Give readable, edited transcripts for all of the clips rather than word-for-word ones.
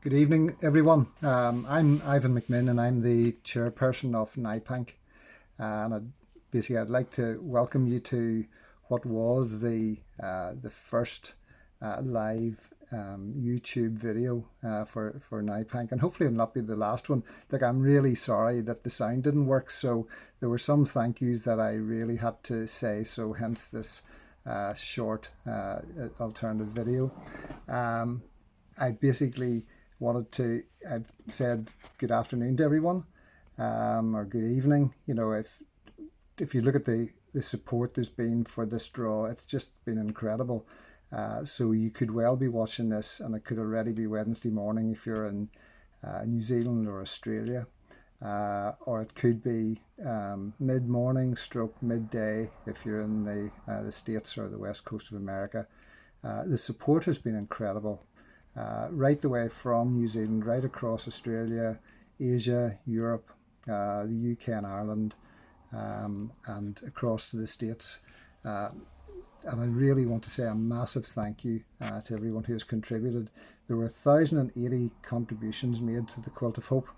Good evening, everyone. I'm Ivan McMinn, and I'm the chairperson of NIPanC. And I'd like to welcome you to what was the first live YouTube video for NIPanC, and hopefully it'll not be the last one. Like, I'm really sorry that the sound didn't work, so there were some thank yous that I really had to say. So hence this short alternative video. I basically I've said good afternoon to everyone, or good evening. You know, if you look at the support there's been for this draw, it's just been incredible. So you could well be watching this, and it could already be Wednesday morning if you're in New Zealand or Australia, or it could be mid-morning stroke midday if you're in the States or the west coast of America. The support has been incredible. Right the way from New Zealand, right across Australia, Asia, Europe, the UK and Ireland, and across to the States. And I really want to say a massive thank you to everyone who has contributed. There were 1,080 contributions made to the Quilt of Hope,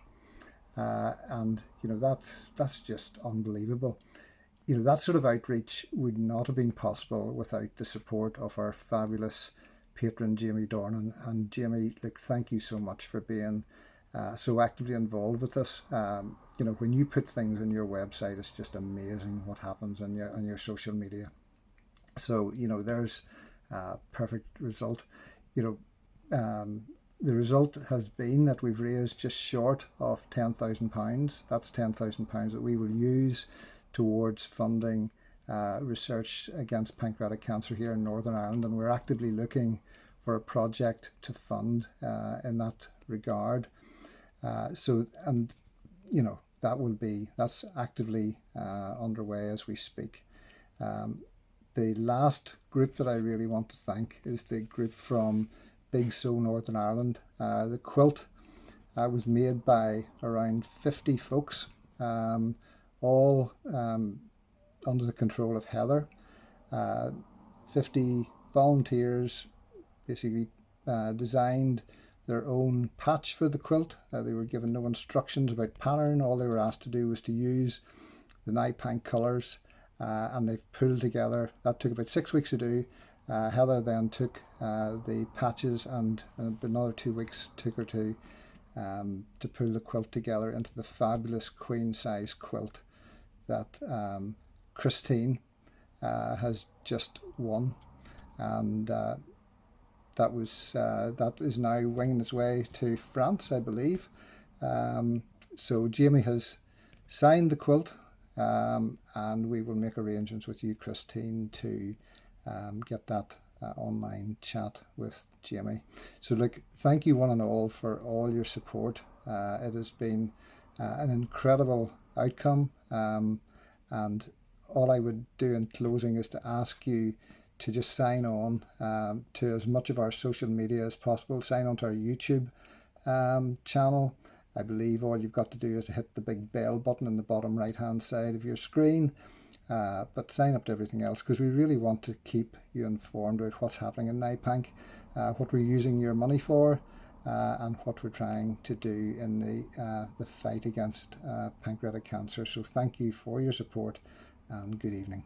and you know that's just unbelievable. You know, that sort of outreach would not have been possible without the support of our fabulous patron Jamie Dornan. And Jamie, look, thank you so much for being so actively involved with this. You know, when you put things on your website, it's just amazing what happens on your social media. So, you know, there's a perfect result. You know, the result has been that we've raised just short of £10,000. That's £10,000 that we will use towards funding research against pancreatic cancer here in Northern Ireland, and we're actively looking for a project to fund in that regard. And you know, that's actively underway as we speak. The last group that I really want to thank is the group from Big So Northern Ireland. The quilt was made by around 50 folks, all under the control of Heather. 50 volunteers basically designed their own patch for the quilt. They were given no instructions about pattern. All they were asked to do was to use the NIPanC colours, and they've pulled together. That took about 6 weeks to do. Heather then took the patches, and another 2 weeks took her to pull the quilt together into the fabulous queen size quilt that Christine has just won, and that is now winging its way to France, I believe. So Jamie has signed the quilt, and we will make arrangements with you, Christine, to get that online chat with Jamie. So look, thank you one and all for all your support. It has been an incredible outcome, and all I would do in closing is to ask you to just sign on to as much of our social media as possible. Sign on to our YouTube channel. I believe all you've got to do is to hit the big bell button in the bottom right hand side of your screen, but sign up to everything else, because we really want to keep you informed about what's happening in NIPanC, what we're using your money for, and what we're trying to do in the fight against pancreatic cancer. So thank you for your support, and good evening.